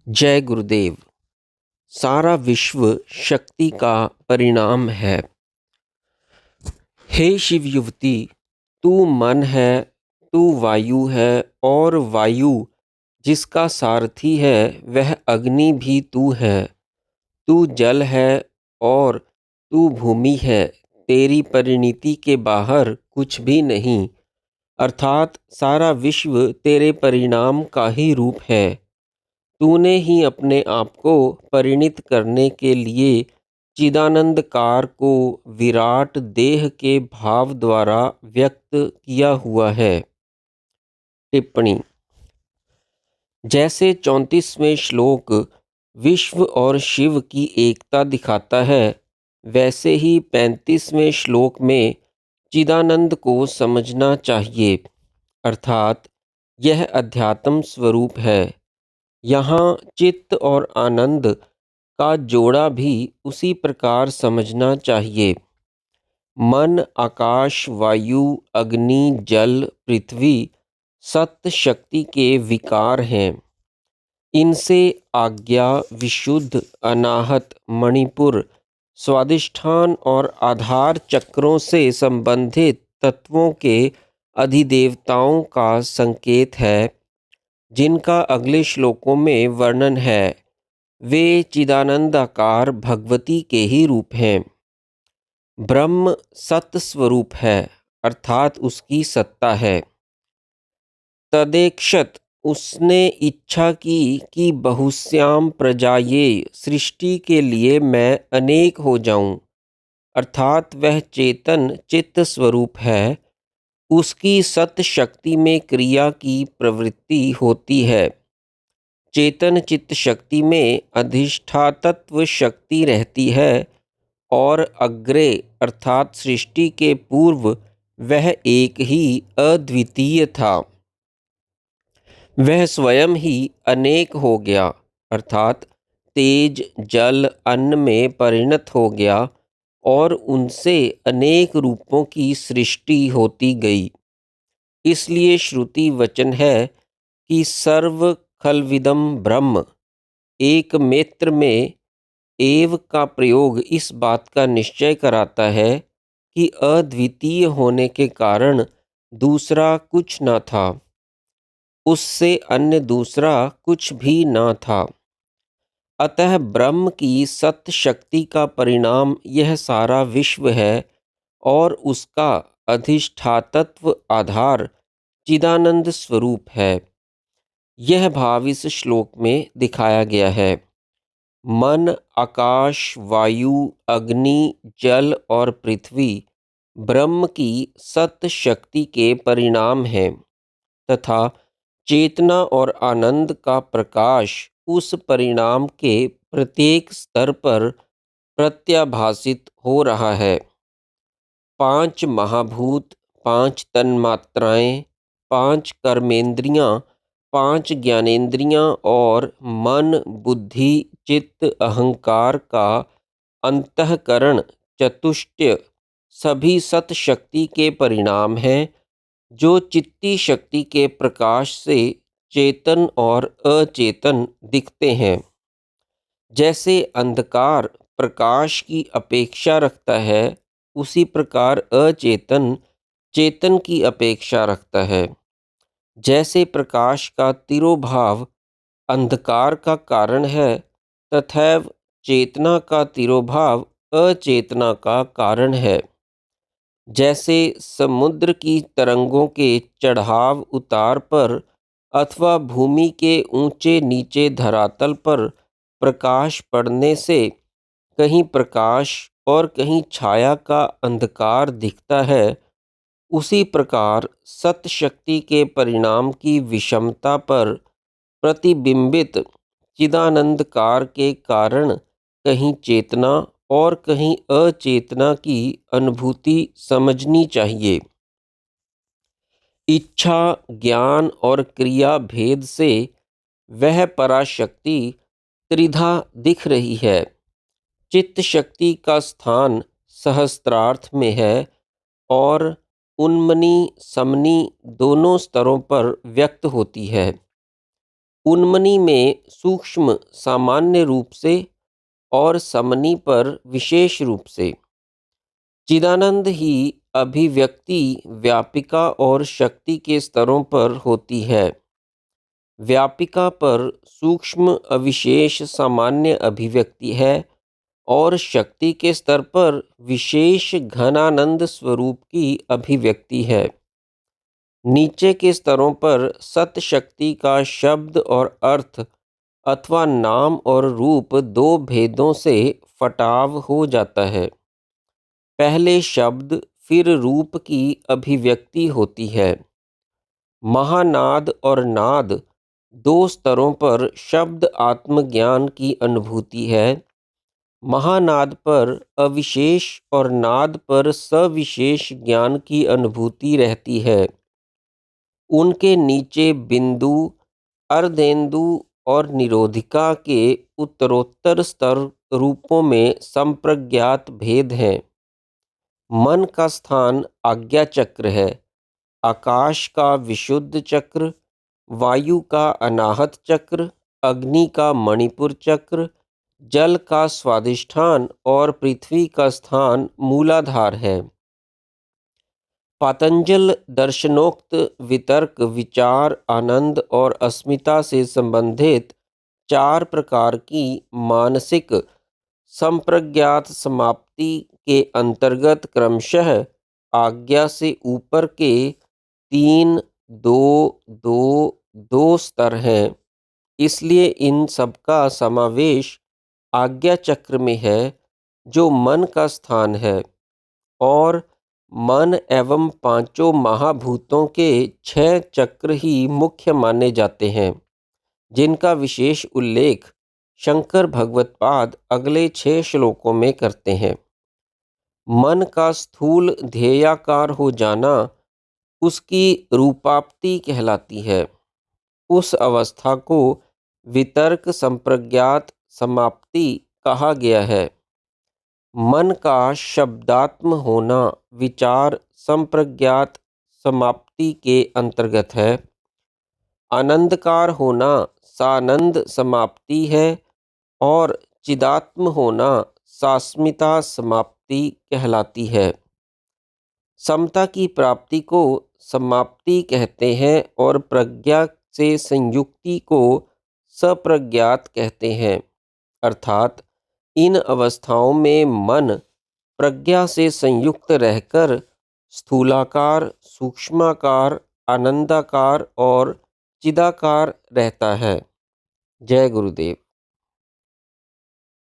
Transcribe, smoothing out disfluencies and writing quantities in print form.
जय गुरुदेव। सारा विश्व शक्ति का परिणाम है। हे शिव युवती, तू मन है, तू वायु है और वायु जिसका सारथी है वह अग्नि भी तू है। तू जल है और तू भूमि है। तेरी परिणति के बाहर कुछ भी नहीं, अर्थात सारा विश्व तेरे परिणाम का ही रूप है। तूने ही अपने आप को परिणित करने के लिए चिदानंदकार को विराट देह के भाव द्वारा व्यक्त किया हुआ है। टिप्पणी। जैसे 34वें श्लोक विश्व और शिव की एकता दिखाता है, वैसे ही 35वें श्लोक में चिदानंद को समझना चाहिए, अर्थात यह अध्यात्म स्वरूप है। यहाँ चित्त और आनंद का जोड़ा भी उसी प्रकार समझना चाहिए। मन, आकाश, वायु, अग्नि, जल, पृथ्वी सत्य शक्ति के विकार हैं। इनसे आज्ञा, विशुद्ध, अनाहत, मणिपुर, स्वादिष्ठान और आधार चक्रों से संबंधित तत्वों के अधिदेवताओं का संकेत है, जिनका अगले श्लोकों में वर्णन है। वे चिदानंदाकार भगवती के ही रूप हैं। ब्रह्म सत्य स्वरूप है, अर्थात उसकी सत्ता है। तदेक्षत उसने इच्छा की कि बहुश्याम प्रजाये, सृष्टि के लिए मैं अनेक हो जाऊं, अर्थात वह चेतन चित्त स्वरूप है। उसकी सत्य शक्ति में क्रिया की प्रवृत्ति होती है। चेतन चित्त शक्ति में अधिष्ठातत्व शक्ति रहती है और अग्रे अर्थात सृष्टि के पूर्व वह एक ही अद्वितीय था। वह स्वयं ही अनेक हो गया, अर्थात तेज, जल, अन्न में परिणत हो गया और उनसे अनेक रूपों की सृष्टि होती गई। इसलिए श्रुति वचन है कि सर्व खलविदम ब्रह्म, एक मेत्र में एव का प्रयोग इस बात का निश्चय कराता है कि अद्वितीय होने के कारण दूसरा कुछ न था, उससे अन्य दूसरा कुछ भी न था। अतः ब्रह्म की सत्य शक्ति का परिणाम यह सारा विश्व है और उसका अधिष्ठातत्व आधार चिदानंद स्वरूप है। यह भाव इस श्लोक में दिखाया गया है। मन, आकाश, वायु, अग्नि, जल और पृथ्वी ब्रह्म की सत्य शक्ति के परिणाम हैं तथा चेतना और आनंद का प्रकाश उस परिणाम के प्रत्येक स्तर पर प्रत्याभासित हो रहा है। 5 महाभूत, 5 तन्मात्राएं, 5 कर्मेंद्रियां, 5 ज्ञानेंद्रियां और मन, बुद्धि, चित्त, अहंकार का अंतःकरण चतुष्टय सभी सत शक्ति के परिणाम हैं, जो चित्ती शक्ति के प्रकाश से चेतन और अचेतन दिखते हैं। जैसे अंधकार प्रकाश की अपेक्षा रखता है, उसी प्रकार अचेतन चेतन की अपेक्षा रखता है। जैसे प्रकाश का तिरोभाव अंधकार का कारण है, तथैव चेतना का तिरोभाव अचेतना का कारण है। जैसे समुद्र की तरंगों के चढ़ाव उतार पर अथवा भूमि के ऊंचे नीचे धरातल पर प्रकाश पड़ने से कहीं प्रकाश और कहीं छाया का अंधकार दिखता है, उसी प्रकार सत शक्ति के परिणाम की विषमता पर प्रतिबिंबित चिदानंदकार के कारण कहीं चेतना और कहीं अचेतना की अनुभूति समझनी चाहिए। इच्छा, ज्ञान और क्रिया भेद से वह पराशक्ति त्रिधा दिख रही है। चित्त शक्ति का स्थान सहस्त्रार्थ में है और उन्मनी समनी दोनों स्तरों पर व्यक्त होती है। उन्मनी में सूक्ष्म सामान्य रूप से और समनी पर विशेष रूप से। चिदानंद ही अभिव्यक्ति व्यापिका और शक्ति के स्तरों पर होती है। व्यापिका पर सूक्ष्म अविशेष सामान्य अभिव्यक्ति है और शक्ति के स्तर पर विशेष घनानंद स्वरूप की अभिव्यक्ति है। नीचे के स्तरों पर सत शक्ति का शब्द और अर्थ अथवा नाम और रूप दो भेदों से फटाव हो जाता है। पहले शब्द फिर रूप की अभिव्यक्ति होती है। महानाद और नाद दो स्तरों पर शब्द आत्मज्ञान की अनुभूति है। महानाद पर अविशेष और नाद पर सविशेष ज्ञान की अनुभूति रहती है। उनके नीचे बिंदु, अर्धेंदु और निरोधिका के उत्तरोत्तर स्तर रूपों में संप्रज्ञात भेद हैं। मन का स्थान आज्ञा चक्र है, आकाश का विशुद्ध चक्र, वायु का अनाहत चक्र, अग्नि का मणिपुर चक्र, जल का स्वादिष्ठान और पृथ्वी का स्थान मूलाधार है। पातंजल दर्शनोक्त वितर्क, विचार, आनंद और अस्मिता से संबंधित चार प्रकार की मानसिक संप्रज्ञात समाप्ति के अंतर्गत क्रमशः आज्ञा से ऊपर के 3, 2, 2, 2 स्तर हैं। इसलिए इन सबका समावेश आज्ञा चक्र में है, जो मन का स्थान है, और मन एवं पांचों महाभूतों के 6 चक्र ही मुख्य माने जाते हैं, जिनका विशेष उल्लेख शंकर भगवत्पाद अगले 6 श्लोकों में करते हैं। मन का स्थूल ध्येयाकार हो जाना उसकी रूपाप्ति कहलाती है। उस अवस्था को वितर्क संप्रज्ञात समाप्ति कहा गया है। मन का शब्दात्म होना विचार संप्रज्ञात समाप्ति के अंतर्गत है। आनंदकार होना सानंद समाप्ति है और चिदात्म होना सास्मिता समाप्ति कहलाती है। समता की प्राप्ति को समाप्ति कहते हैं और प्रज्ञा से संयुक्ति को सप्रज्ञात कहते हैं। अर्थात इन अवस्थाओं में मन प्रज्ञा से संयुक्त रहकर स्थूलाकार, सूक्ष्माकार, आनंदाकार और चिदाकार रहता है। जय गुरुदेव।